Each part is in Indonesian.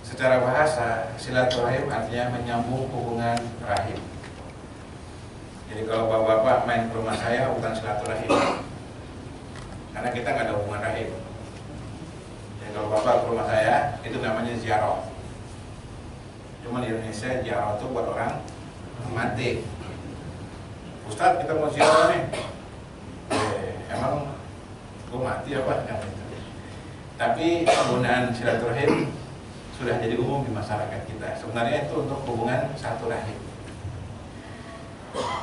Secara bahasa, silaturahim artinya menyambung hubungan rahim. Jadi kalau bapak-bapak main ke rumah saya bukan silaturahim, karena kita nggak ada hubungan rahim. Jadi kalau bapak ke rumah saya itu namanya ziarah. Cuma di Indonesia ziarah itu buat orang mati. Ustadz, kita mau ziarah nih. Emang gue mati apa? Tapi penggunaan silaturahim sudah jadi umum di masyarakat kita. Sebenarnya itu untuk hubungan satu rahim.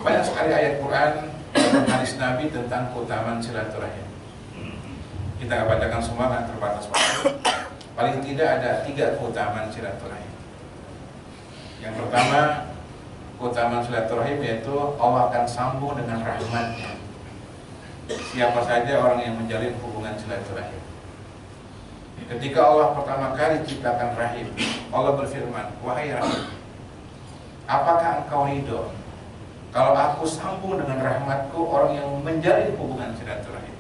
Banyak sekali ayat Quran dan hadis Nabi tentang keutamaan silaturahim. Kita akan bacakan semua, kan terbatas waktu. Paling tidak ada 3 keutamaan silaturahim. Yang pertama, keutamaan silaturahim yaitu Allah akan sambung dengan rahmatnya siapa saja orang yang menjalin hubungan silaturahim. Ketika Allah pertama kali ciptakan rahim, Allah berfirman, wahai rahim, apakah engkau ridho kalau aku sambung dengan rahmatku orang yang menjalin hubungan silaturahim?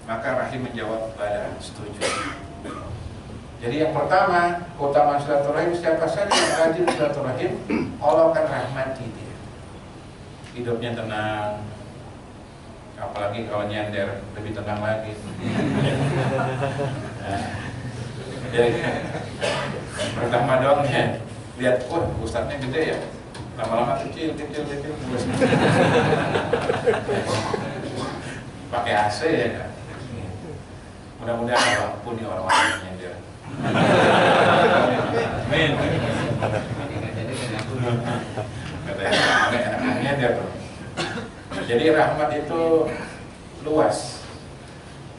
Maka rahim menjawab, bala, setuju. Jadi yang pertama, keutamaan silaturahim, siapa saja yang rajin silaturahim, Allah akan rahmati dia. Hidupnya tenang, apalagi kalau nyender lebih tenang lagi. Jadi pertama doang ya, lihat, wah ustadznya gede ya, lama-lama kecil terus pakai AC ya kan. Mudah-mudahan Allah pun orang-orang yang nyender. Amin. Katanya anak-anaknya dia tuh. Jadi rahmat itu luas.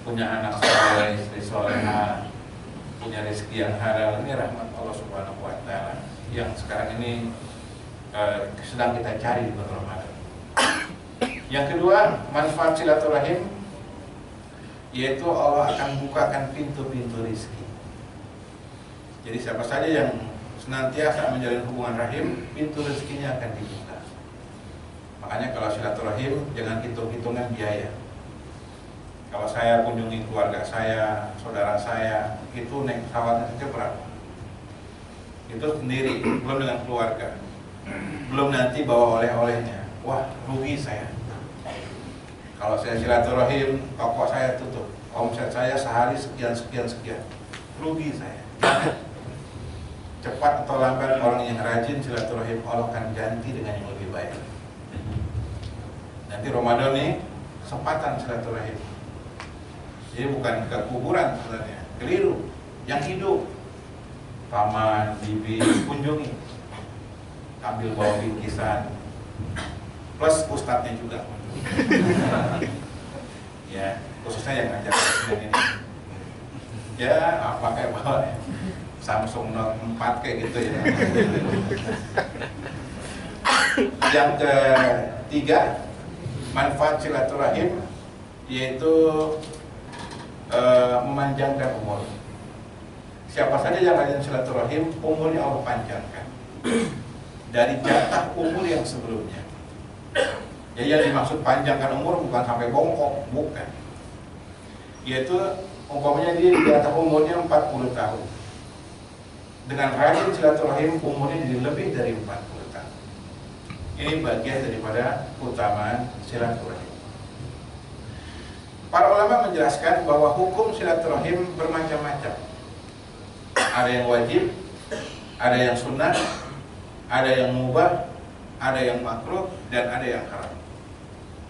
Punya anak soleh, istri soleha, punya rezeki yang halal, ini rahmat Allah Subhanahu wa Ta'ala yang sekarang ini sedang kita cari di bulan Ramadan. Yang kedua, manfaat silaturahim yaitu Allah akan bukakan pintu-pintu rezeki. Jadi siapa saja yang senantiasa menjalin hubungan rahim, pintu rezekinya akan dibuka. Makanya kalau silaturahim jangan hitung-hitungan biaya. Kalau saya kunjungi keluarga saya, saudara saya, itu naik pesawatnya saja berapa? Itu sendiri, belum dengan keluarga, belum nanti bawa oleh-olehnya. Wah, rugi saya. Kalau saya silaturahim, toko saya tutup, omset saya sehari sekian, rugi saya. Cepat atau lambat orang yang rajin silaturahim Allah akan ganti dengan yang lebih baik. Nanti Ramadan nih kesempatan silaturahim. Jadi bukan ke kuburan sebenarnya, keliru. Yang hidup, paman, bibi, kunjungi, ambil bawa bingkisan, plus ustadznya juga. Ya, khususnya yang ngajak ini. Ya, apa kayak bawa Samsung Note 4 kayak gitu ya. Yang ketiga, manfaat silaturahim yaitu memanjangkan umur. Siapa saja yang rajin silaturahim, umurnya Allah panjangkan dari jatah umur yang sebelumnya. Jadi yang dimaksud panjangkan umur bukan sampai bongkok, bukan. Yaitu umpamanya dia jatah umurnya 40 tahun. Dengan rajin silaturahim umurnya jadi lebih dari 40 tahun. Ini bagian daripada keutamaan silaturahim. Para ulama menjelaskan bahwa hukum silaturahim bermacam-macam. Ada yang wajib, ada yang sunnah, ada yang mubah, ada yang makruh, dan ada yang haram.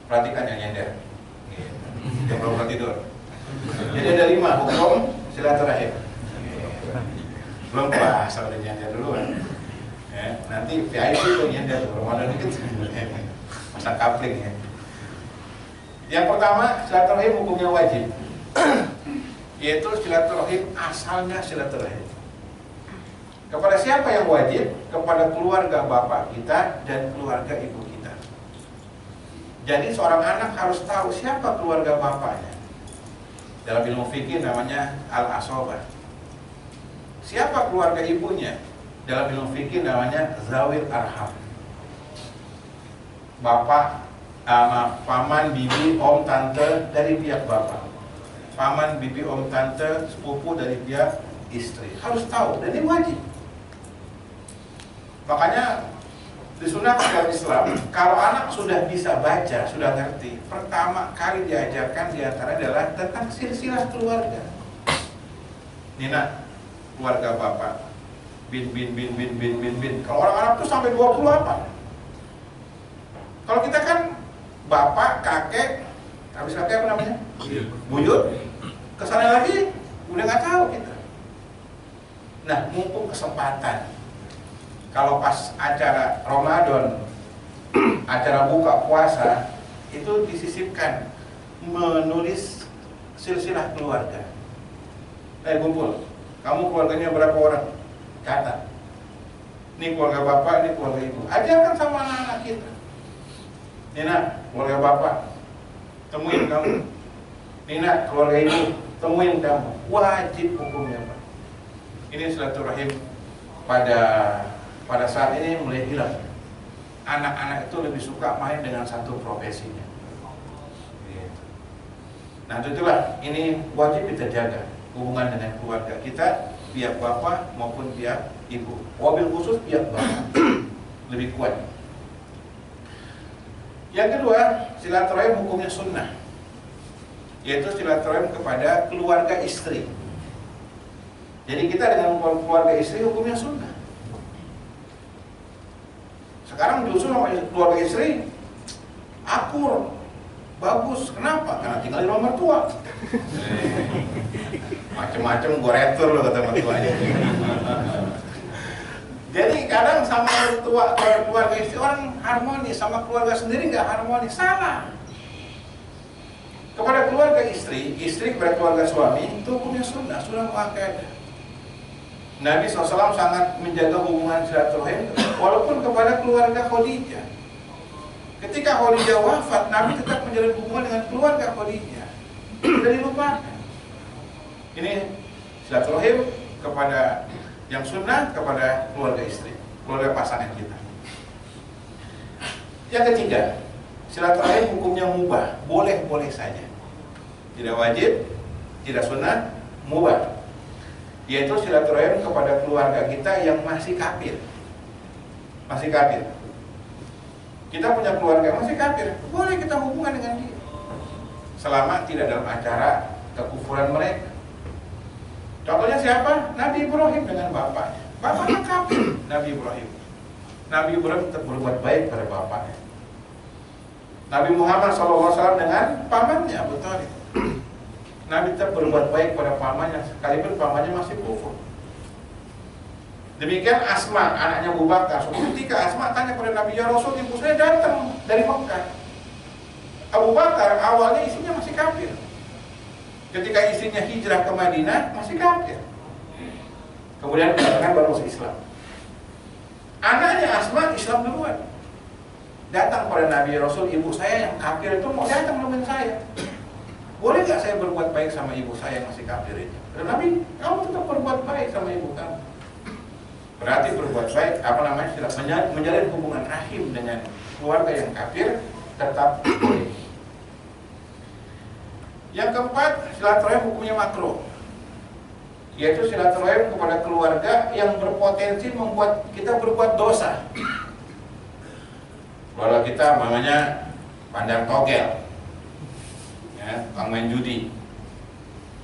Perhatikan yang nyender, yang belum tidur. Jadi ada 5 hukum silaturahim. Belum puasa udah nyender duluan. Ya, nanti VIP tuh nyender, Ramadan dikit masa kapling ya. Yang pertama, silaturahim hukumnya wajib. Yaitu silaturahim asalnya silaturahim. Kepada siapa yang wajib? Kepada keluarga bapak kita dan keluarga ibu kita. Jadi seorang anak harus tahu siapa keluarga bapaknya. Dalam ilmu fikih namanya al-asobah. Siapa keluarga ibunya? Dalam ilmu fikih namanya zawil arham. Bapak, paman, bibi, om, tante dari pihak bapak, paman, bibi, om, tante, sepupu dari pihak istri. Harus tahu, dan ini wajib. Makanya disunahkan dalam Islam, kalau anak sudah bisa baca, sudah ngerti, pertama kali diajarkan diantara adalah tentang silsilah keluarga. Nina, keluarga bapak, bin. Kalau orang Arab tuh sampai 28. Kalau kita kan bapak, kakek, habis kakek apa namanya? Buyut. Kesana lagi udah nggak tahu kita. Nah, mumpung kesempatan. Kalau pas acara Ramadan, acara buka puasa, itu disisipkan menulis silsilah keluarga. Kumpul. Kamu keluarganya berapa orang? Catat. Ini keluarga bapak, ini keluarga ibu. Ajarkan sama anak-anak kita. Nina, keluarga bapak, temuin kamu. Nina, keluarga ibu, temuin kamu. Wajib hukumnya, Pak. Ini silaturahim pada saat ini mulai hilang. Anak-anak itu lebih suka main dengan satu profesinya. Nah, itulah ini wajib kita jaga hubungan dengan keluarga kita, pihak bapak maupun pihak ibu. Wabil khusus pihak bapak lebih kuat. Yang kedua, silaturahim hukumnya sunnah, yaitu silaturahim kepada keluarga istri. Jadi kita dengan keluarga istri hukumnya sunnah. Sekarang justru sama keluarga istri akur, bagus. Kenapa? Karena tinggal di rumah mertua. Macem-macem gue retur loh kata mertuanya. Jadi kadang sama mertua, keluarga istri orang harmonis, sama keluarga sendiri nggak harmonis. Salah. Kepada keluarga istri kepada keluarga suami itu hukumnya sunnah muakkadah. Nabi SAW sangat menjaga hubungan silaturahim walaupun kepada keluarga Khadijah. Ketika Khadijah wafat, Nabi tetap menjalin hubungan dengan keluarga Khadijah. Tidak dilupakan. Ini silaturahim kepada yang sunnah kepada keluarga istri, keluarga pasangan kita. Yang ketiga, silaturahim hukumnya mubah, boleh-boleh saja. Tidak wajib, tidak sunnah, mubah. Yaitu silaturahim kepada keluarga kita yang masih kafir. Masih kafir. Kita punya keluarga masih kafir, boleh kita hubungan dengan dia selama tidak dalam acara kekufuran mereka. Contohnya siapa? Nabi Ibrahim dengan bapaknya. Bapaknya kafir, Nabi Ibrahim. Nabi Ibrahim tetap berbuat baik pada bapaknya. Nabi Muhammad SAW dengan pamannya Abu Thalib. Nabi tetap berbuat baik pada pamannya sekalipun pamannya masih kufur. Demikian Asma, anaknya Abu Bakar. Ketika Asma tanya pada Nabi, ya Rasul, ibu saya datang dari Mekah. Abu Bakar awalnya istrinya masih kafir. Ketika istrinya hijrah ke Madinah masih kafir. Kemudian baru masuk Islam. Anaknya Asma Islam duluan. Datang pada Nabi, Rasul, ibu saya yang kafir itu mau datang nemuin saya. Boleh nggak saya berbuat baik sama ibu saya yang masih kafir itu? Dan Nabi, kamu tetap berbuat baik sama ibu kamu. Berarti berbuat baik, menjalin hubungan rahim dengan keluarga yang kafir tetap boleh. Yang keempat, silaturahim hukumnya makruh, yaitu silaturahim kepada keluarga yang berpotensi membuat kita berbuat dosa. Kalau kita namanya pandang togel, ya, main judi.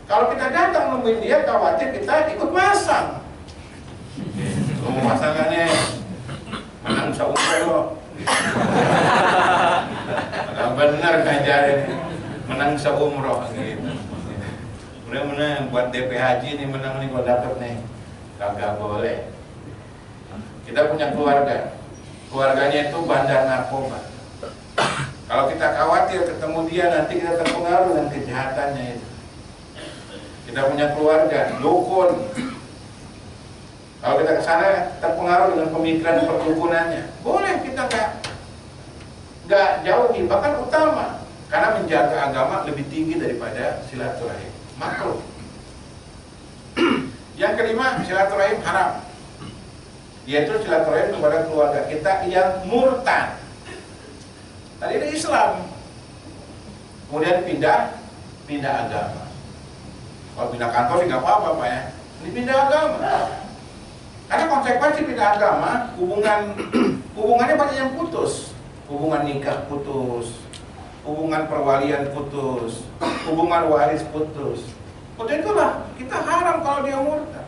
Kalau kita datang nemuin dia, khawatir kita ikut masang. Lu mau masakannya menang bisa umroh lo. Benar ngajarin menang bisa umroh gitu. Mudah-mudahan buat DP haji nih menang nih kalau dapet nih. Kagak boleh. Kita punya keluarganya itu bandar narkoba. Kalau kita khawatir ketemu dia nanti kita terpengaruh dengan kejahatannya itu. Kita punya keluarga dukun. Kalau kita ke sana terpengaruh dengan pemikiran perdukunannya, boleh kita nggak jauhi, bahkan utama, karena menjaga agama lebih tinggi daripada silaturahim. Makruh. Yang kelima, silaturahim haram, yaitu silaturahim kepada keluarga kita yang murtad. Tadi ini Islam, kemudian pindah agama. Kalau pindah kantor sih nggak apa-apa Pak ya. Dipindah agama. Karena konsekuensi pindah agama, hubungannya banyak yang putus. Hubungan nikah putus, hubungan perwalian putus, hubungan waris putus. Untuk itulah kita haram kalau dia murtad.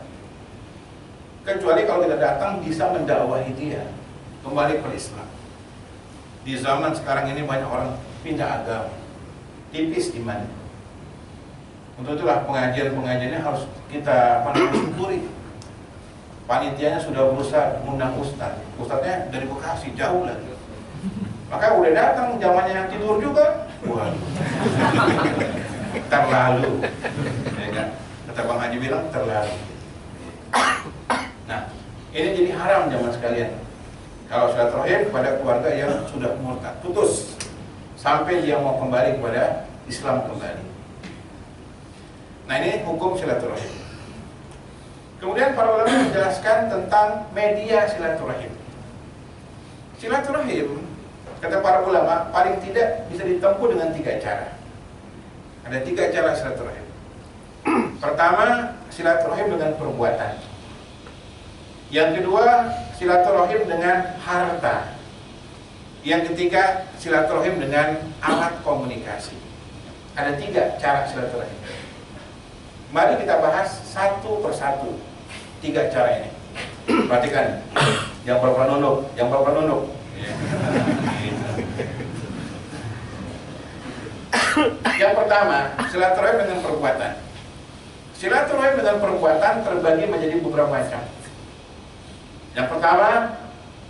Kecuali kalau kita datang bisa mendakwahi dia kembali ke Islam. Di zaman sekarang ini banyak orang pindah agama, tipis iman. Untuk itulah pengajiannya harus kita syukuri. Panitianya sudah berusaha mengundang ustadznya dari Bekasi jauh lagi. Maka udah datang zamannya tidur juga. Waduh. Terlalu. Ya kan? Kata Bang Haji bilang terlalu. Nah, ini jadi haram zaman sekalian. Kalau silaturahim kepada keluarga yang sudah murtad, putus sampai dia mau kembali kepada Islam kembali. Nah, ini hukum silaturahim. Kemudian para ulama menjelaskan tentang media silaturahim. Silaturahim, kata para ulama, paling tidak bisa ditempuh dengan 3 cara. Ada 3 cara silaturahim. Pertama, silaturahim dengan perbuatan. Yang kedua, silaturahim dengan harta. Yang ketiga, silaturahim dengan alat komunikasi. Ada 3 cara silaturahim. Mari kita bahas satu persatu 3 cara ini. Perhatikan, yang berapa nunduk. Yang pertama, silaturahim dengan perbuatan. Silaturahim dengan perbuatan terbagi menjadi beberapa macam. Yang pertama,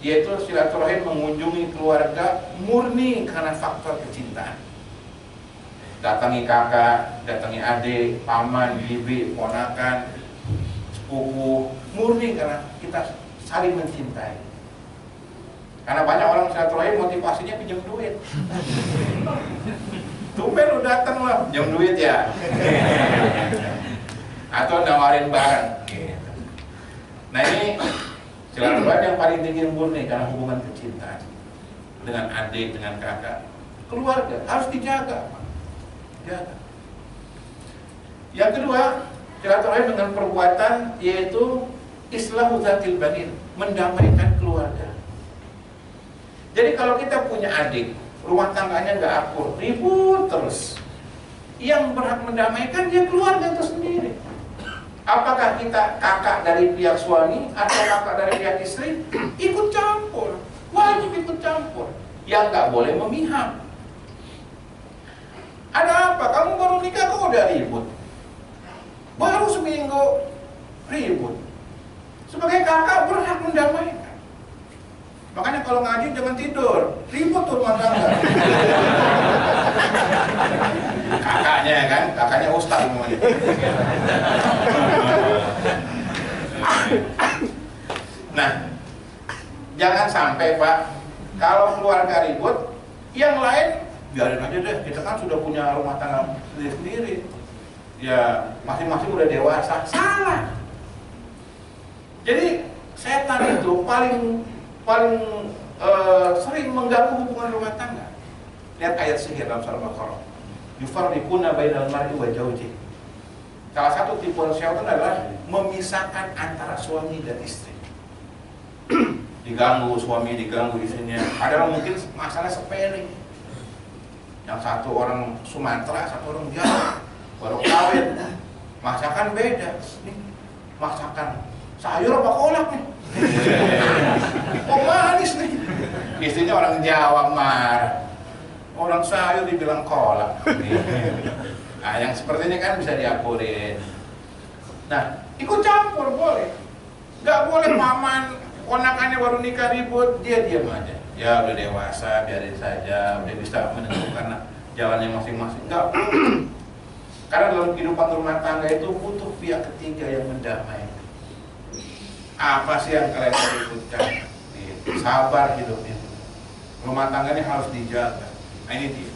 yaitu silaturahim mengunjungi keluarga murni karena faktor kecintaan. Datangi kakak, datangi adik, paman, bibi, ponakan, sepupu, murni karena kita saling mencintai. Karena banyak orang silaturahim motivasinya pinjam duit. Tumben lu datang lah, pinjam duit ya. Atau nawarin barang. Nah, ini silaturahim yang paling tinggi murni karena hubungan kecintaan dengan adik, dengan kakak, keluarga harus dijaga. Yang kedua, silaturahim dengan perbuatan yaitu islahu dzatil banin, mendamaikan keluarga. Jadi kalau kita punya adik, rumah tangganya nggak akur, ribut terus, yang berhak mendamaikan dia keluarga itu sendiri. Apakah kita kakak dari pihak suami atau kakak dari pihak istri, ikut campur, wajib ikut campur. Yang nggak boleh memihak. Ada apa? Kamu baru nikah kok udah ribut? Baru seminggu ribut. Sebagai kakak berhak mendamaikan. Makanya kalau ngaji jangan tidur, ribut tuh rumah tangga. Kakaknya kan, kakaknya ustaz semuanya. Nah, jangan sampai Pak, kalau keluarga ribut, yang lain biarin aja deh. Kita kan sudah punya rumah tangga sendiri. Ya, masing-masing udah dewasa. Salah. Jadi setan itu paling sering mengganggu hubungan rumah tangga. Lihat ayat sihir dalam surah Al-Baqarah. Yufarriquna bainal mar'i wa zawjihi. Salah satu tipuan syaitan adalah memisahkan antara suami dan istri. Diganggu suami, diganggu istrinya. Padahal mungkin masalah sepele. Yang satu orang Sumatera, satu orang Jawa, baru kawin. Masakan beda. Nih, masakan sayur apa kolak nih? Oh manis nih. Istrinya orang Jawa marah. Orang sayur dibilang kolak. Nah, yang seperti ini kan bisa diakurin. Nah, ikut campur boleh. Gak boleh paman, ponakannya baru nikah ribut, dia diam aja. Ya udah dewasa, biarin saja, udah bisa menentukan jalannya masing-masing. Gak boleh. Karena dalam kehidupan rumah tangga itu butuh pihak ketiga yang mendamai. Apa sih yang kalian ributkan? Sabar hidup itu. Rumah tangganya harus dijaga. Nah, ini dia.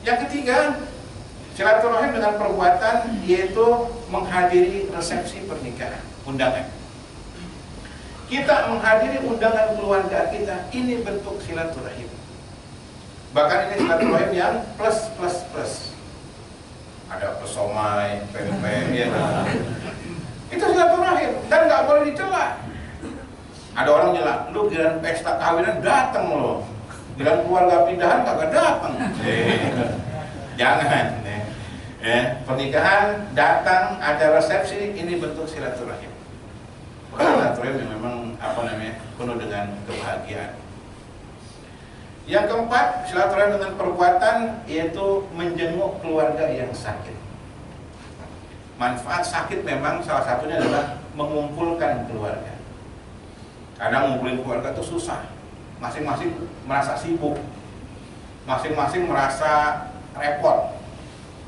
Yang ketiga, silaturahim dengan perbuatan yaitu menghadiri resepsi pernikahan, undangan. Kita menghadiri undangan keluarga kita, ini bentuk silaturahim. Bahkan ini silaturahim yang plus. ada pesomai, pempek, ya. Itu silaturahim dan nggak boleh dicela. Ada orang nyela, lu giliran pesta kawinan datang lo, giliran keluarga pindahan kagak datang. Jangan. Pernikahan datang, ada resepsi, ini bentuk silaturahim. Silaturahim yang memang penuh dengan kebahagiaan. Yang keempat, silaturahim dengan perbuatan, yaitu menjenguk keluarga yang sakit. Manfaat sakit memang salah satunya adalah mengumpulkan keluarga. Kadang ngumpulin keluarga itu susah, masing-masing merasa sibuk, masing-masing merasa repot.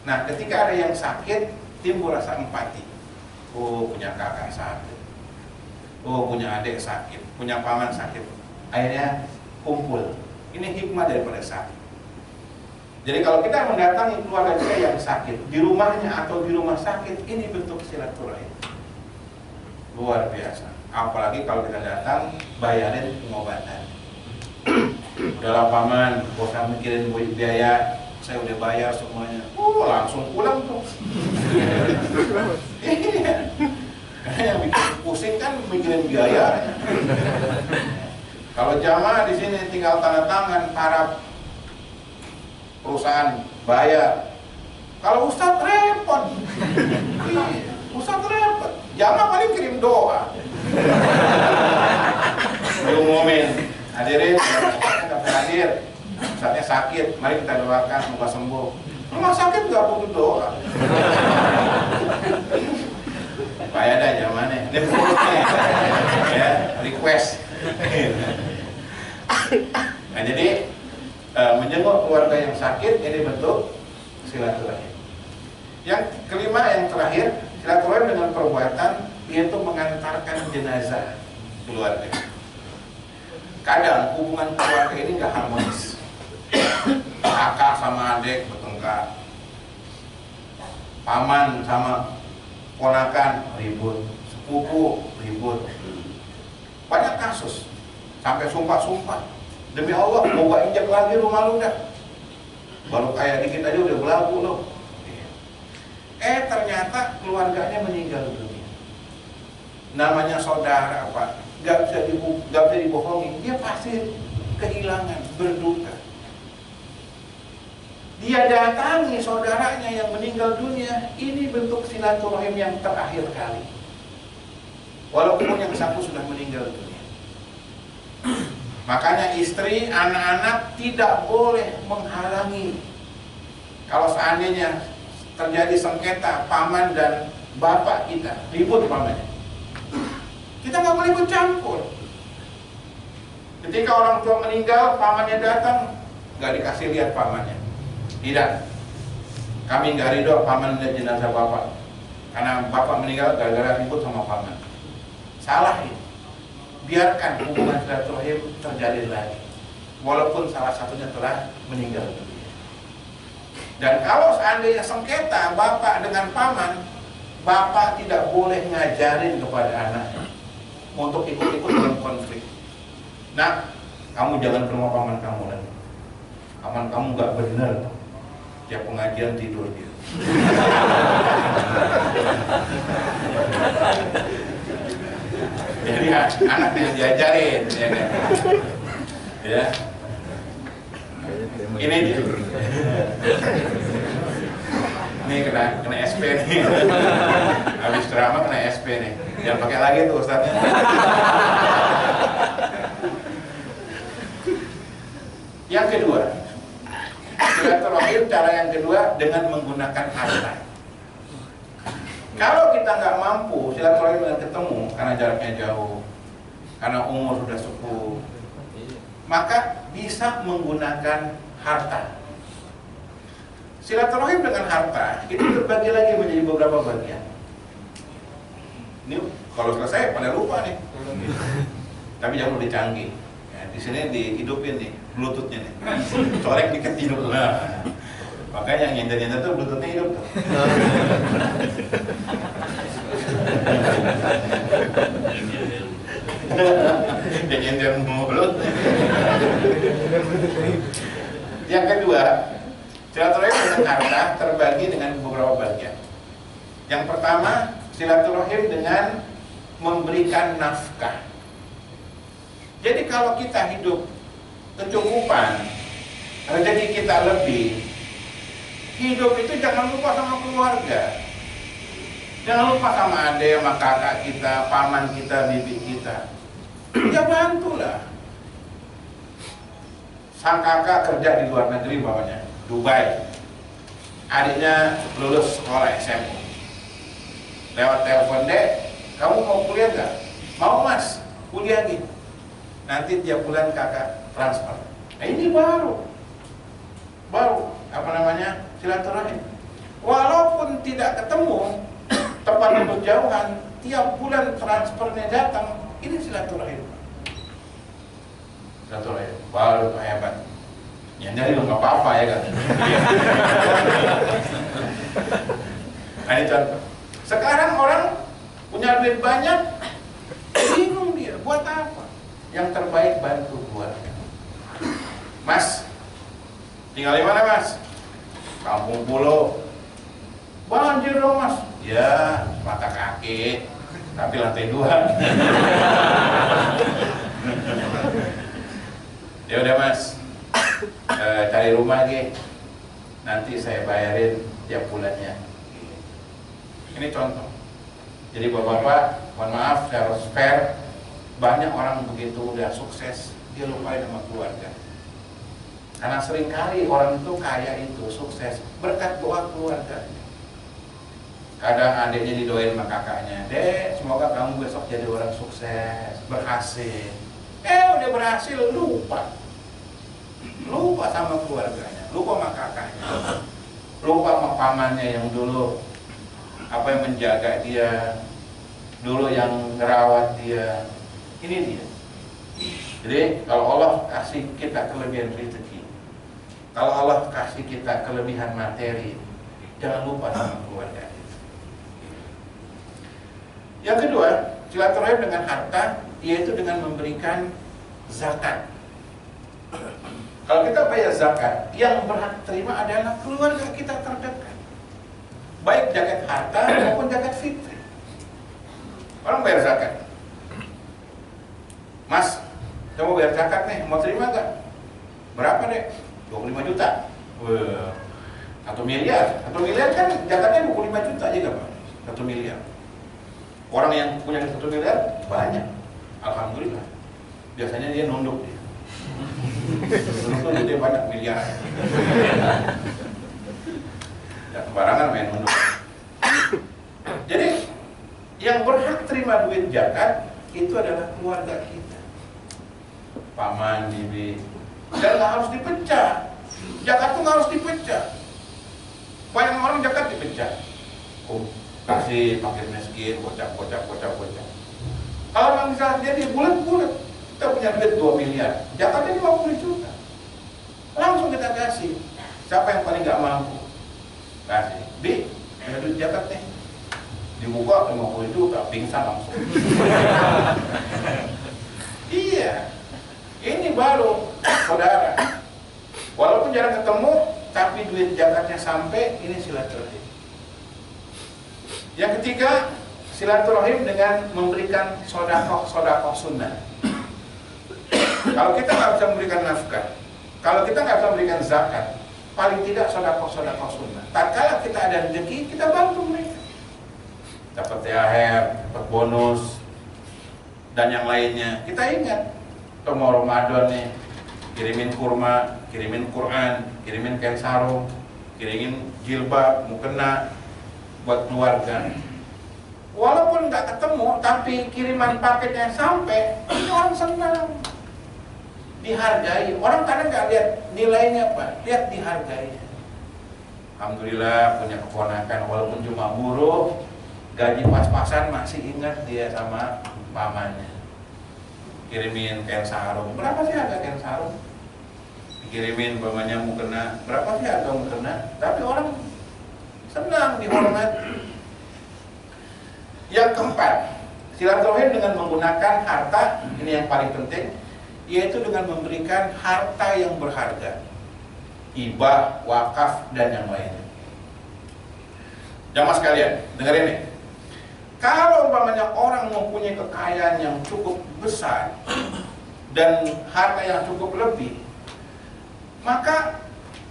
Nah, ketika ada yang sakit, timbul rasa empati. Oh, punya kakak sakit, oh punya adik sakit, punya paman sakit. Akhirnya kumpul. Ini hikmah daripada sakit. Jadi kalau kita mendatangi keluarga kita yang sakit di rumahnya atau di rumah sakit, ini bentuk silaturahim. Luar biasa. Apalagi kalau kita datang bayarin pengobatan. Udahlah paman, gak usah mikirin biaya, saya udah bayar semuanya. Langsung pulang tuh. Iya. Karena yang bikin pusing kan mikirin biaya. Kalau jamaah di sini tinggal tanda tangan, para perusahaan bayar. Kalau ustadz repot. Ustadz repot. Jamaah paling kirim doa. Diumumin, hadirin, nggak hadir, ustadznya sakit, mari kita doakan semoga sembuh. Rumah sakit nggak butuh doa. Bayar dah zamannya, ini perutnya, ya request. Nah jadi menjenguk keluarga yang sakit ini bentuk silaturahim. Yang kelima, yang terakhir, silaturahim dengan perbuatan, yaitu mengantarkan jenazah keluarga. Kadang hubungan keluarga ini nggak harmonis. Kakak sama adik bertengkar, paman sama ponakan ribut, sepupu ribut. Banyak kasus sampai sumpah-sumpah, demi Allah mau gua injak lagi rumah lu dah, baru kayak dikit aja udah belagu lo. Ternyata keluarganya meninggal dunia. Namanya saudara apa? Gak bisa dibohongi, dia pasti kehilangan, berduka. Dia datangi saudaranya yang meninggal dunia, ini bentuk silaturahim yang terakhir kali. Walaupun yang satu sudah meninggal dunia. Makanya istri, anak-anak tidak boleh menghalangi. Kalau seandainya terjadi sengketa paman dan bapak kita, ribut pamannya, kita nggak boleh ikut campur. Ketika orang tua meninggal, pamannya datang, nggak dikasih lihat pamannya. Tidak, kami nggak ridho paman lihat jenazah bapak, karena bapak meninggal gara-gara ribut sama paman. Salah ini. Biarkan hubungan silaturahim terjadi lagi, walaupun salah satunya telah meninggal dunia. Dan kalau seandainya sengketa bapak dengan paman, bapak tidak boleh ngajarin kepada anaknya untuk ikut-ikut dalam konflik. Nah, kamu jangan ke rumah paman kamu lagi. Paman kamu nggak benar. Tiap pengajian tidur dia. Jadi anak yang diajarin, ya kan? Ya. Ini dia. Ini kena SP nih. Habis ceramah kena SP nih. Jangan pakai lagi tuh ustadznya. Yang kedua, silaturahim cara yang kedua dengan menggunakan harta. Kalau kita nggak mampu silaturahim dengan ketemu karena jaraknya jauh, karena umur sudah sepuh, maka bisa menggunakan harta. Silaturahim dengan harta itu terbagi lagi menjadi beberapa bagian. Ini kalau selesai pada lupa nih. Tapi jangan lebih canggih. Ya, di sini dihidupin nih bluetoothnya nih. Corek dikit hidup. Nah, makanya yang nyender-nyender tuh bluetoothnya hidup tuh. Dia nyender mulut. Yang kedua, silaturahim dengan harta terbagi dengan beberapa beberapa bagian. Yang pertama, silaturahim dengan memberikan nafkah. Jadi kalau kita hidup kecukupan, rezeki kita lebih, hidup itu jangan lupa sama keluarga. Jangan lupa sama adik, sama kakak kita, paman kita, bibi kita. Ya bantulah. Sang kakak kerja di luar negeri bawahnya, Dubai. Adiknya lulus sekolah SMA. Lewat telepon, "Dek, kamu mau kuliah gak?" "Mau mas, kuliah gitu." Nanti tiap bulan kakak transfer. Nah ini baru apa namanya, silaturahim. Walaupun tidak ketemu, tepat berjauhan, tiap bulan transfernya datang, ini silaturahim. Silaturahim baru hebat. Ya nyari nggak apa-apa ya kan. Nah ini contoh. Sekarang orang punya duit banyak, bingung dia buat apa. Yang terbaik bantu keluarga. "Mas, tinggal di mana mas?" "Kampung Pulau." "Banjir dong mas." "Ya, mata kaki, tapi lantai 2. "Ya udah mas, cari rumah ge, nanti saya bayarin tiap bulannya." Ini contoh. Jadi bapak-bapak, mohon maaf saya harus fair. Banyak orang begitu udah sukses, dia lupain sama keluarga. Karena seringkali orang itu kaya itu sukses berkat doa keluarga. Kadang adiknya didoain sama kakaknya, "Dek, semoga kamu besok jadi orang sukses, berhasil." Udah berhasil, lupa sama keluarganya, lupa sama kakaknya, lupa sama pamannya yang dulu yang menjaga dia, dulu yang ngerawat dia. Ini dia. Jadi kalau Allah kasih kita kelebihan rezeki, kalau Allah kasih kita kelebihan materi, jangan lupa sama keluarga. Yang kedua, silaturahim dengan harta, yaitu dengan memberikan zakat. Kalau kita bayar zakat, yang berhak terima adalah keluarga kita terdekat, baik zakat harta maupun zakat fitri. Orang bayar zakat, "Mas, saya mau bayar zakat nih, mau terima gak?" "Berapa deh?" 25 juta. 1 miliar. 1 miliar kan zakatnya 25 juta aja gak Pak? 1 miliar. Orang yang punya 1 miliar banyak, alhamdulillah. Biasanya dia nunduk dia. Nunduk dia banyak miliar. Ya sembarangan main nunduk. Jadi yang berhak terima duit zakat itu adalah keluarga kita, paman, bibi, dan nggak harus dipecah. Zakat tuh nggak harus dipecah. Banyak orang zakat dipecah. Kasih fakir miskin, bocah. Kalau memang bisa jadi bulat-bulat, kita punya duit 2 miliar, zakatnya 50 juta, langsung kita kasih. Siapa yang paling nggak mampu? Kasih. "Bi, ada duit zakat nih." Dibuka 50 juta, pingsan langsung. Iya, ini baru saudara. Walaupun jarang ketemu, tapi duit zakatnya sampai, ini silaturahim. Yang ketiga, silaturahim dengan memberikan sodakoh sunnah. Kalau kita nggak bisa memberikan nafkah, kalau kita nggak bisa memberikan zakat, paling tidak sodakoh sunnah. Tatkala kita ada rezeki, kita bantu mereka. Dapat THR, dapat bonus, dan yang lainnya. Kita ingat, mau Ramadan nih, kirimin kurma, kirimin Quran, kirimin kain sarung, kirimin jilbab, mukena buat keluarga. Walaupun nggak ketemu, tapi kiriman paketnya sampai, ini orang senang, dihargai. Orang kadang nggak lihat nilainya Pak, lihat dihargai. Alhamdulillah punya keponakan, walaupun cuma buruh, gaji pas-pasan masih ingat dia sama pamannya. Kirimin kain sarung, berapa sih harga kain sarung? Dikirimin pamannya mukena, berapa sih harga mukena? Tapi orang senang, dihormati. Yang keempat, silaturahim dengan menggunakan harta, ini yang paling penting, yaitu dengan memberikan harta yang berharga, hibah, wakaf, dan yang lainnya. Jamaah sekalian, dengerin nih. Kalau umpamanya orang mempunyai kekayaan yang cukup besar dan harta yang cukup lebih, maka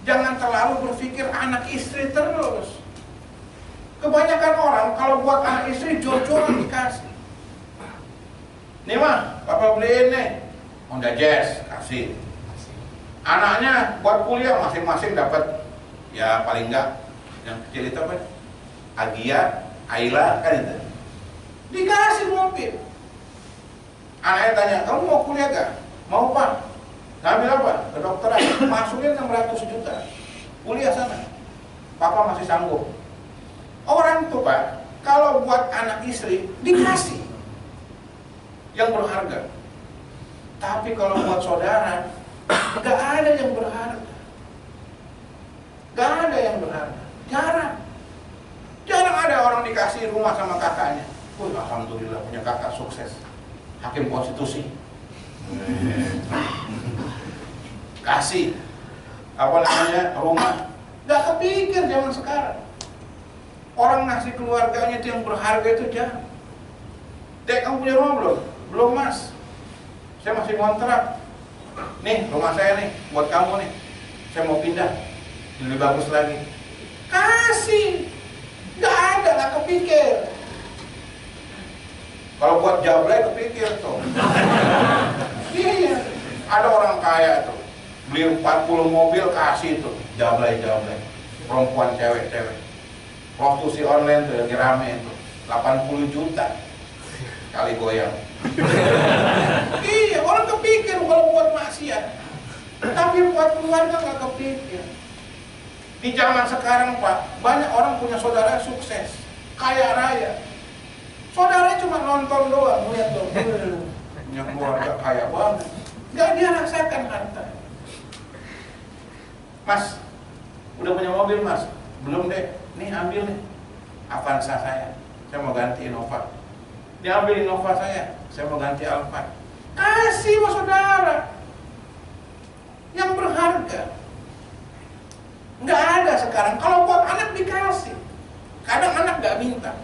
jangan terlalu berpikir anak istri terus. Kebanyakan orang kalau buat anak istri jor-joran dikasih. Nih mah, papa beliin nih Honda Jazz, kasih. Anaknya buat kuliah masing-masing dapat, ya paling enggak yang kecil itu apa? Agia, Ayla, kan itu. Dikasih mobil. Anaknya tanya, kamu mau kuliah gak? Mau pak. Ngambil apa? Kedokteran. Masukin 600 juta. Kuliah sana. Papa masih sanggup. Orang tuh pak, kalau buat anak istri dikasih yang berharga. Tapi kalau buat saudara, gak ada yang berharga. Gak ada yang berharga. Jarang. Jarang ada orang dikasih rumah sama kakaknya. Alhamdulillah punya kakak sukses, hakim konstitusi. Kasih apa namanya rumah. Gak kepikir zaman sekarang. Orang ngasih keluarganya itu yang berharga itu jarang. Dek, kamu punya rumah belum? Belum mas. Saya masih ngontrak. Nih rumah saya nih buat kamu nih. Saya mau pindah lebih bagus lagi. Kasih. Gak ada, gak kepikir. Kalau buat jablay kepikir tuh. Iya, ada orang kaya tuh beli 40 mobil kasih tuh jablay-jablay. Perempuan cewek-cewek. Prostitusi online tuh yang rame itu 80 juta kali goyang. Iya, orang kepikir kalau buat maksiat. Tapi buat keluarga nggak kepikir. Di zaman sekarang pak, banyak orang punya saudara sukses, kaya raya. Saudaranya cuma nonton doang, lihat dong, punya keluarga kaya banget, nggak dia rasakan harta. Mas, udah punya mobil mas? Belum deh, nih ambil nih Avanza saya mau ganti Innova. Dia ambil Innova saya mau ganti Alphard. Kasih mas saudara yang berharga. Nggak ada sekarang. Kalau buat anak dikasih, kadang anak nggak minta.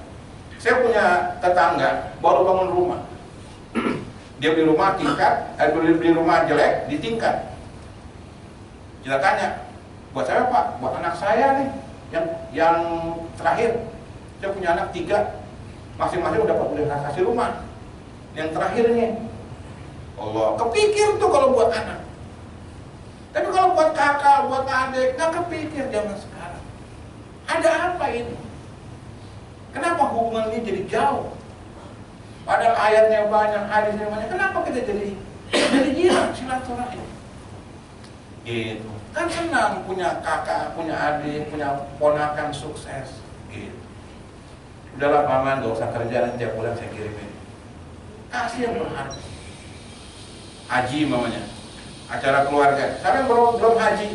Saya punya tetangga baru bangun rumah. Dia beli rumah tingkat, beli rumah jelek di tingkat. Kita tanya, buat saya pak, buat anak saya nih, yang terakhir. Saya punya anak 3, masing-masing udah kasih rumah. Yang terakhir nih, Allah, kepikir tuh kalau buat anak. Tapi kalau buat kakak, buat adik, nggak kepikir zaman sekarang. Ada apa ini? Kenapa hubungan ini jadi jauh? Padahal ayatnya banyak, hadisnya banyak. Kenapa kita jadi hilang silaturahim? Gitu. Kan senang punya kakak, punya adik, punya ponakan sukses. Gitu. Udahlah paman, gak usah kerja, nanti tiap bulan saya kirimin. Kasih yang berharga. Haji mamanya, acara keluarga. Saya belum haji.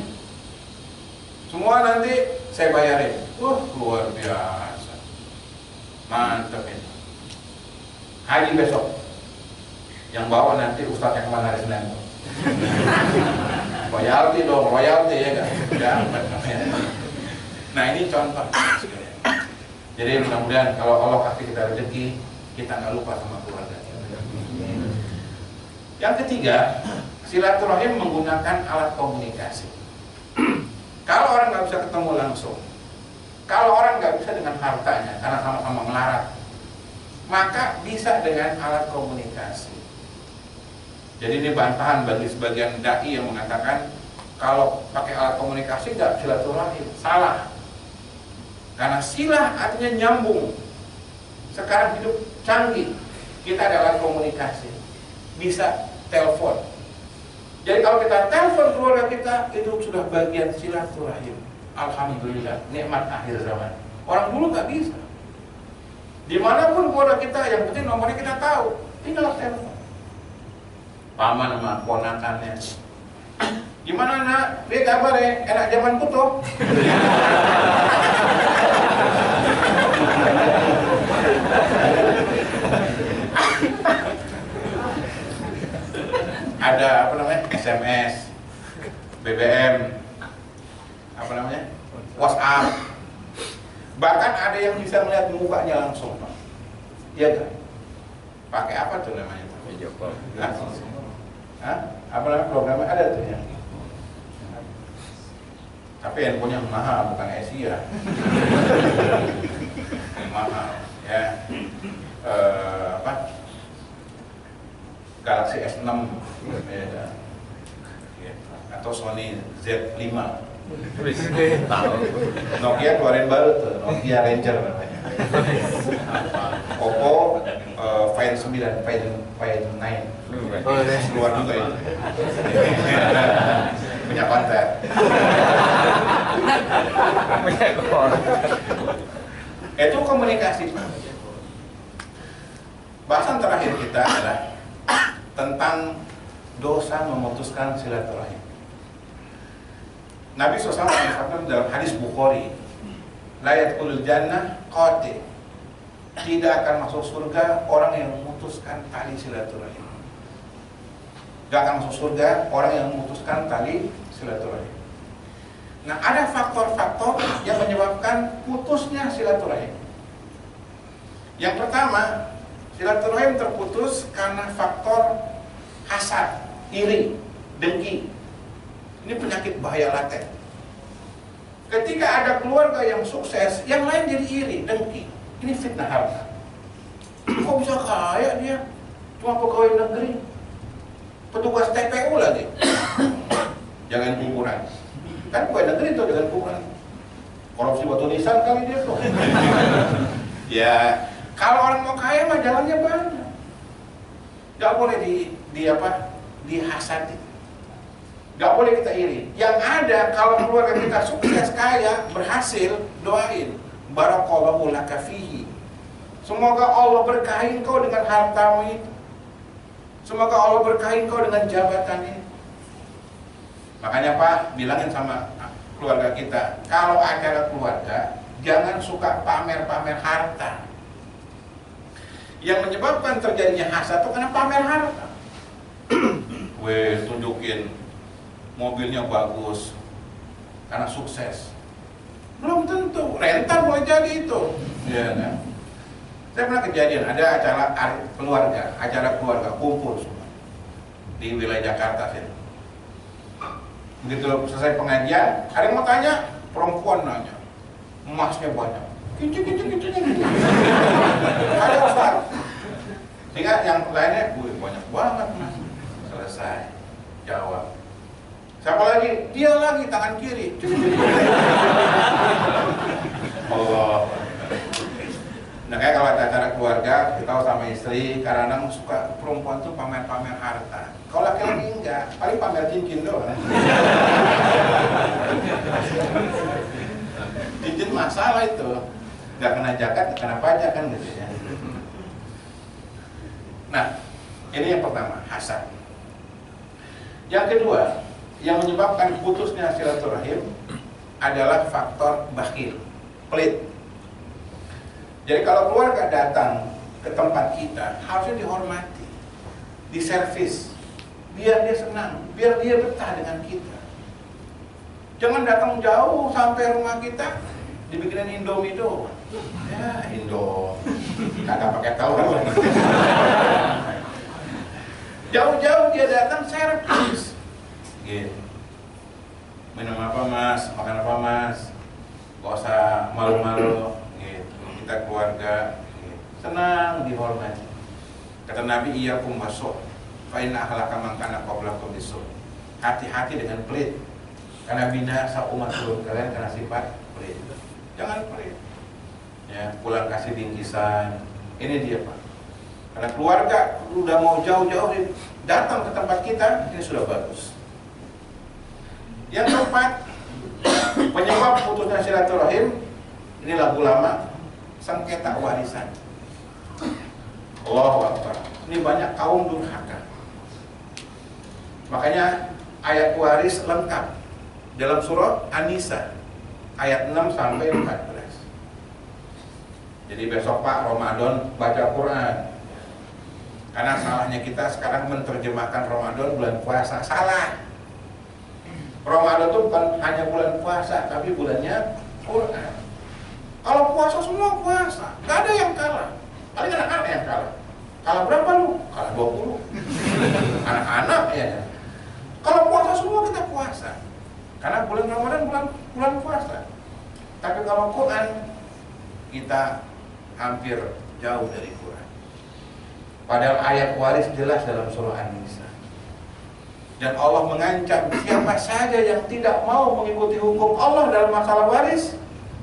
Semua nanti saya bayarin. Luar biasa. Mantap itu. Haji besok. Yang bawa nanti ustadz yang kemana hari Senin. Royalti dong, royalti ya kan? Ya, nah ini contoh. Jadi mudah-mudahan kalau Allah kasih kita rezeki, kita nggak lupa sama keluarga. Yang ketiga, silaturahim menggunakan alat komunikasi. Kalau orang nggak bisa ketemu langsung, kalau orang nggak bisa dengan hartanya karena sama-sama melarat, maka bisa dengan alat komunikasi. Jadi ini bantahan bagi sebagian dai yang mengatakan kalau pakai alat komunikasi nggak silaturahim, salah. Karena silah artinya nyambung. Sekarang hidup canggih, kita ada alat komunikasi, bisa telepon. Jadi kalau kita telepon keluarga kita, itu sudah bagian silaturahim. Alhamdulillah, nikmat akhir zaman. Orang dulu nggak bisa. Dimanapun keluarga kita, yang penting nomornya kita tahu, tinggal telepon. Paman sama ponakannya. Gimana nak? Dia kabar ya? Enak zaman kutu. Ada apa namanya? SMS, BBM, apa namanya? WhatsApp. Bahkan ada yang lihat mukanya langsung, Pak. Iya kan? Pakai apa tuh namanya? Video call. Apa namanya programnya ada tuh ya? Tapi handphone yang mahal, bukan Asia. Mahal, ya. Galaxy S6 ya. Atau Sony Z5. Tahu. Nokia keluarin baru tuh, Nokia Ranger namanya. Oppo Find 9, Find 9. Keluar juga itu. Punya konten. Itu komunikasi. Bahasan terakhir kita adalah tentang dosa memutuskan silaturahim. Nabi SAW dalam hadis Bukhari, la yadkhulul jannah qati', tidak akan masuk surga orang yang memutuskan tali silaturahim. Tidak akan masuk surga orang yang memutuskan tali silaturahim. Nah, ada faktor-faktor yang menyebabkan putusnya silaturahim. Yang pertama, silaturahim terputus karena faktor hasad, iri, dengki. Ini penyakit bahaya laten. Ketika ada keluarga yang sukses, yang lain jadi iri, dengki. Ini fitnah harta. Kok bisa kaya dia? Cuma pegawai negeri, petugas TPU lagi. Jangan kuburan. Kan pegawai negeri itu jangan kuburan. Korupsi batu nisan kali dia tuh. Ya, kalau orang mau kaya mah jalannya banyak. Gak boleh dihasati. Gak boleh kita iri. Yang ada kalau keluarga kita sukses, kaya, berhasil, doain. Barakallahu laka fihi. Semoga Allah berkahi kau dengan hartamu itu. Semoga Allah berkahi kau dengan jabatan ini. Makanya Pak, bilangin sama keluarga kita, kalau acara keluarga, jangan suka pamer-pamer harta. Yang menyebabkan terjadinya hasad itu karena pamer harta. Weh, tunjukin mobilnya bagus karena sukses. Belum tentu, rental boleh jadi itu. Ya, kan? Saya pernah kejadian, ada acara keluarga kumpul semua di wilayah Jakarta sini. Begitu selesai pengajian, ada yang mau tanya, perempuan nanya, emasnya banyak. Kincing. Ada Ustaz. Sehingga yang lainnya, banyak banget mas. Selesai, jawab. Siapa lagi? Dia lagi, tangan kiri. Allah. Nah, kayak kalau ada acara keluarga, kita sama istri, kadang-kadang suka perempuan tuh pamer-pamer harta. Kalau laki-laki enggak, paling pamer cincin doang. Cincin masalah itu, nggak kena zakat, nggak kena pajak kan gitu ya. Nah, ini yang pertama, hasad. Yang kedua, yang menyebabkan putusnya silaturahim adalah faktor bakhil, pelit. Jadi kalau keluarga datang ke tempat kita, harusnya dihormati, diservis, biar dia senang, biar dia betah dengan kita. Jangan datang jauh sampai rumah kita, dibikinin Indomie doang. Ya, Indo, kagak pakai telur lagi. Jauh-jauh dia datang servis. Gitu. Minum apa mas, makan apa mas, gak usah malu-malu. Gitu. Kita keluarga, gitu. Senang dihormati. Kata Nabi, iyyakum waso, fa inna ahlaka man kana qablakum bisu. Hati-hati dengan pelit, karena binasa umat sebelum kalian karena sifat pelit. Jangan pelit. Ya, pulang kasih bingkisan. Ini dia Pak. Karena keluarga udah mau jauh-jauh datang ke tempat kita, ini sudah bagus. Yang keempat, penyebab putusnya silaturahim, ini lagu lama, sengketa warisan. Allahu Akbar. Ini banyak kaum durhaka. Makanya ayat waris lengkap dalam surah An-Nisa ayat 6 sampai 14. Jadi besok Pak Ramadan baca Quran. Karena salahnya kita sekarang menerjemahkan Ramadan bulan puasa, salah. Ramadan itu bukan hanya bulan puasa, tapi bulannya Quran. Kalau puasa semua puasa, nggak ada yang kalah. Paling anak-anak yang kalah. Kalah berapa lu? Kalah 20. Anak-anak ya. Kalau puasa semua kita puasa. Karena bulan Ramadan bulan puasa. Tapi kalau Quran kita hampir jauh dari Quran. Padahal ayat waris jelas dalam surah An-Nisa. Dan Allah mengancam siapa saja yang tidak mau mengikuti hukum Allah dalam masalah waris,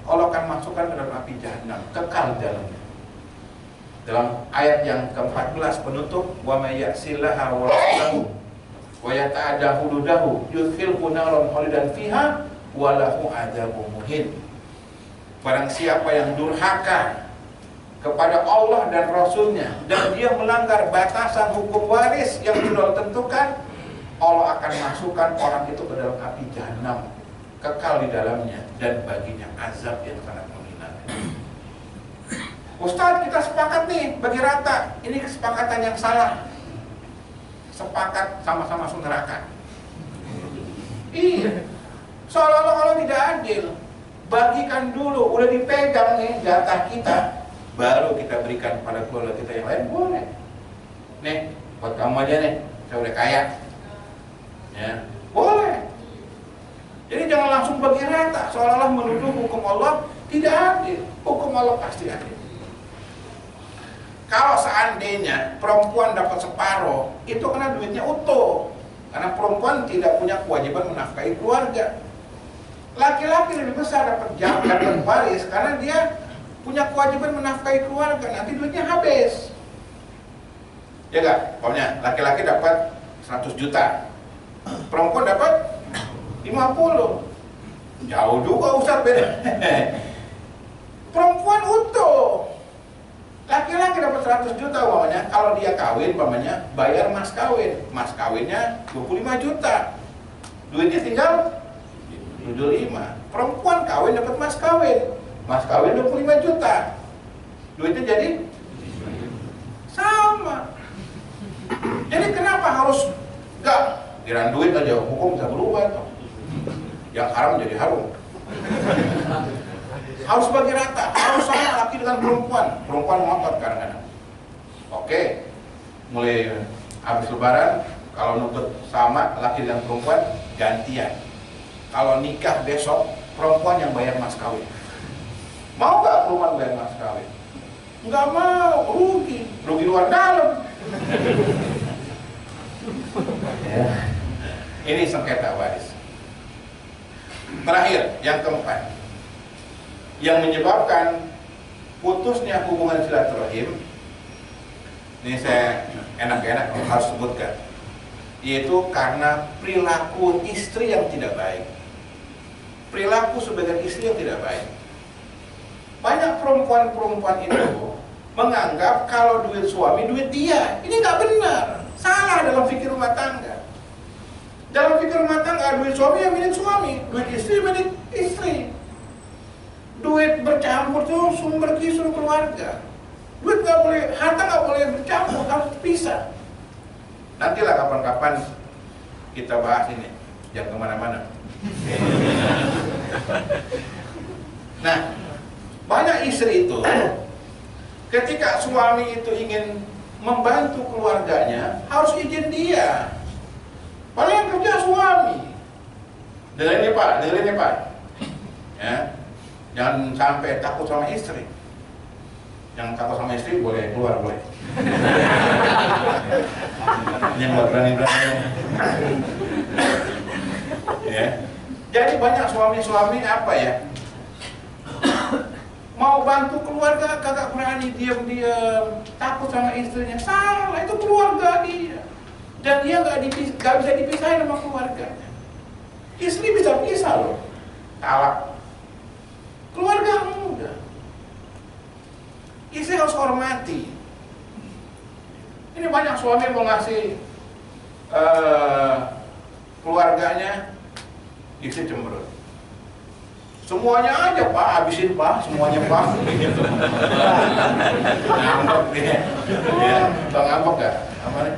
Allah akan masukkan ke dalam api jahanam, kekal di dalamnya. Dalam ayat yang ke-14 penutup, wa may ya'sillaha wa rasulahu wa yata'adda hududahu yudkhilhu naran khalidan fiha wa lahu adzabun muhin. Barang siapa yang durhaka kepada Allah dan Rasulnya dan dia melanggar batasan hukum waris yang sudah ditentukan, Allah akan masukkan orang itu ke dalam api jahanam, kekal di dalamnya dan baginya azab yang sangat menghinakan. Ustaz, kita sepakat nih bagi rata. Ini kesepakatan yang salah. Sepakat sama-sama masuk neraka. Iya. Seolah-olah Allah tidak adil. Bagikan dulu, udah dipegang nih jatah kita, baru kita berikan pada keluarga kita yang lain, boleh. Nih, buat kamu aja nih, saya udah kaya. Ya, boleh. Jadi jangan langsung bagi rata, seolah-olah menuduh hukum Allah tidak adil. Hukum Allah pasti adil. Kalau seandainya perempuan dapat separuh, itu karena duitnya utuh. Karena perempuan tidak punya kewajiban menafkahi keluarga. Laki-laki lebih besar dapat waris karena dia punya kewajiban menafkahi keluarga. Nanti duitnya habis. Ya enggak? Pokoknya laki-laki dapat 100 juta. Perempuan dapat 50. Jauh juga Ustaz beda. Perempuan utuh. Laki-laki dapat 100 juta umpamanya, kalau dia kawin umpamanya bayar mas kawin. Mas kawinnya 25 juta. Duitnya tinggal 75. Perempuan kawin dapat mas kawin. Mas kawin 25 juta. Duitnya jadi sama. Jadi kenapa harus enggak kira duit aja, hukum bisa berubah tuh. Yang haram jadi haram. Harus bagi rata, harus sama laki dengan perempuan. Perempuan ngotot kadang-kadang. Oke, mulai habis lebaran, kalau nuntut sama laki dan perempuan gantian. Kalau nikah besok, perempuan yang bayar mas kawin. Mau gak perempuan bayar mas kawin? Nggak mau, rugi luar dalam. Ya. Ini sengketa waris. Terakhir, yang keempat, yang menyebabkan putusnya hubungan silaturahim, ini saya enak-enak harus sebutkan, yaitu karena perilaku istri yang tidak baik. Perilaku sebagai istri yang tidak baik. Banyak perempuan-perempuan itu menganggap kalau duit suami duit dia. Ini nggak benar, salah dalam fikir rumah tangga. Dalam fikir rumah tangga, duit suami yang milik suami, duit istri milik istri. Duit bercampur tuh sumber kisruh keluarga. Duit nggak boleh, harta nggak boleh bercampur, harus pisah. Nantilah kapan-kapan kita bahas ini, jangan kemana-mana. Nah, banyak istri itu ketika suami itu ingin membantu keluarganya harus izin dia. Paling yang kerja suami. Dengerin nih Pak, ya, jangan sampai takut sama istri. Yang takut sama istri boleh keluar boleh. Yang nggak berani-berani. Ya. Jadi banyak suami-suami apa ya? Mau bantu keluarga kagak berani, diam-diam, takut sama istrinya. Salah, itu keluarga dia. Dan dia nggak bisa dipisahin sama keluarganya. Istri bisa pisah loh, talak. Keluarga enggak. Istri harus hormati. Ini banyak suami mau ngasih keluarganya, istri cemberut. Semuanya aja Pak, habisin Pak, semuanya Pak. Gitu. Ngambek dia. Ya, Pak ngambek gak? Apa nih?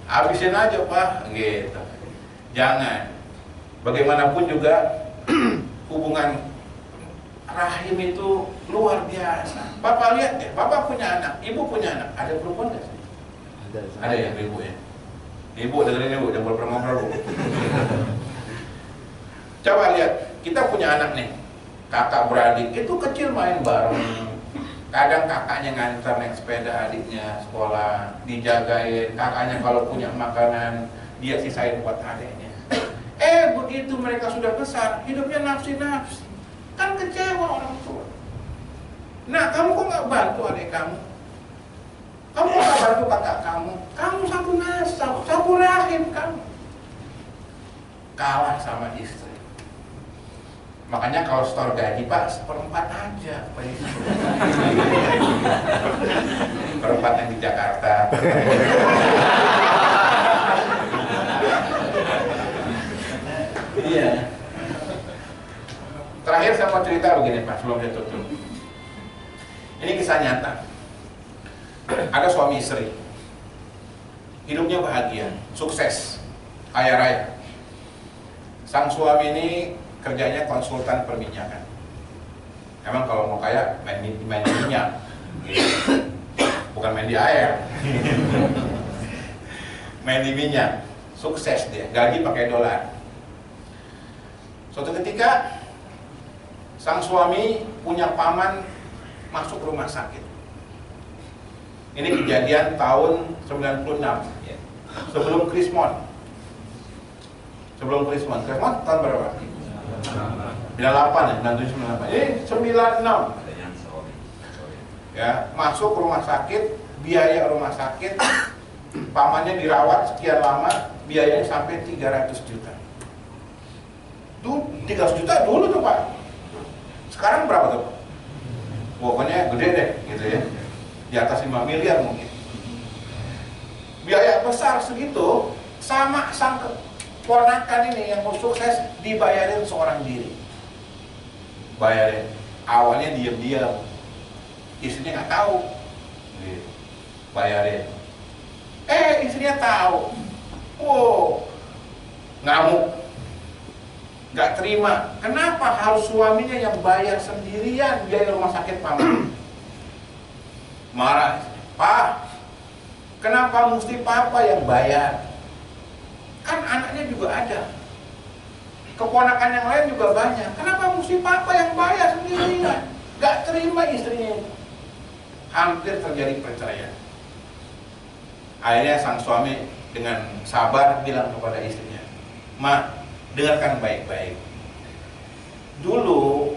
Habisin aja Pak, gitu. Jangan. Bagaimanapun juga hubungan rahim itu luar biasa. Bapak lihat deh, bapak punya anak, ibu punya anak, ada perempuan nggak sih? Ada ya ibu ya. Ibu dengerin ibu, jangan pernah ngobrol bu. Coba lihat, kita punya anak nih, kakak beradik itu kecil main bareng. Kadang kakaknya nganter naik sepeda adiknya sekolah, dijagain. Kakaknya kalau punya makanan dia sisain buat adiknya. Begitu mereka sudah besar, hidupnya nafsi-nafsi. Kan kecewa orang tua. Nah, kamu kok nggak bantu adik kamu? Kamu kok nggak bantu kakak kamu? Kamu satu nasab, satu rahim kamu. Kalah sama istri. Makanya kalau setor gaji Pak, seperempat aja Pak. Seperempat yang di Jakarta. Iya. Terakhir saya mau cerita begini Pak, sebelum saya tutup. Ini kisah nyata. Ada suami istri, hidupnya bahagia, sukses, kaya raya. Sang suami ini kerjanya konsultan perminyakan. Emang kalau mau kaya main di minyak, bukan main di air. Main di minyak, sukses dia, gaji pakai dolar. Suatu ketika sang suami punya paman masuk rumah sakit. Ini kejadian tahun 96, sebelum Krismon. Sebelum Krismon tahun berapa? 98 ya, 97, 98. Ini 96. Ya, masuk rumah sakit, biaya rumah sakit, pamannya dirawat sekian lama, biayanya sampai 300 juta. Tuh, 300 juta dulu tuh Pak. Sekarang berapa tuh? Pokoknya gede deh, gitu ya. Di atas 5 miliar mungkin. Biaya besar segitu, sama sang ponakan ini yang mau sukses dibayarin seorang diri. Bayarin. Awalnya diam-diam, istrinya nggak tahu. Bayarin. Istrinya tahu. Wow, ngamuk, nggak terima. Kenapa harus suaminya yang bayar sendirian biaya rumah sakit paman? Marah. Pak, kenapa mesti papa yang bayar? Kan anaknya juga ada, keponakan yang lain juga banyak. Kenapa mesti papa yang bayar sendirian? Gak terima istrinya. Hampir terjadi perceraian. Akhirnya sang suami dengan sabar bilang kepada istrinya, "Ma, dengarkan baik-baik. Dulu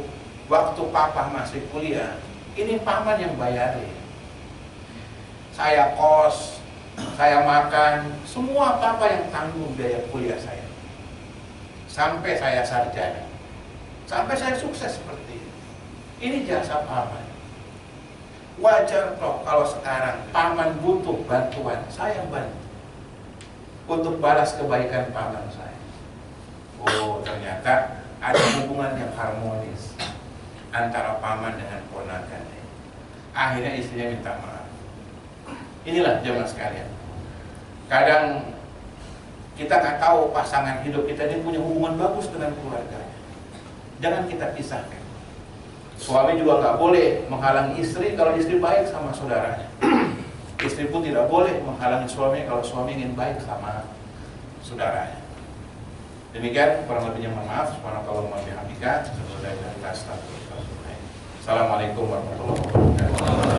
waktu papa masih kuliah, ini paman yang bayarin. Saya kos, saya makan, semua papa yang tanggung biaya kuliah saya. Sampai saya sarjana, sampai saya sukses seperti ini. Ini jasa paman. Wajar toh kalau sekarang paman butuh bantuan, saya bantu untuk balas kebaikan paman saya." Oh, ternyata ada hubungan yang harmonis antara paman dengan ponakannya. Akhirnya istrinya minta maaf. Inilah jemaah sekalian. Kadang kita nggak tahu pasangan hidup kita ini punya hubungan bagus dengan keluarganya. Jangan kita pisahkan. Suami juga nggak boleh menghalangi istri kalau istri baik sama saudaranya. Istri pun tidak boleh menghalangi suami kalau suami ingin baik sama saudaranya. Demikian kurang lebihnya, mohon maaf. Subhanallah wa bihamdika. Assalamualaikum warahmatullahi wabarakatuh.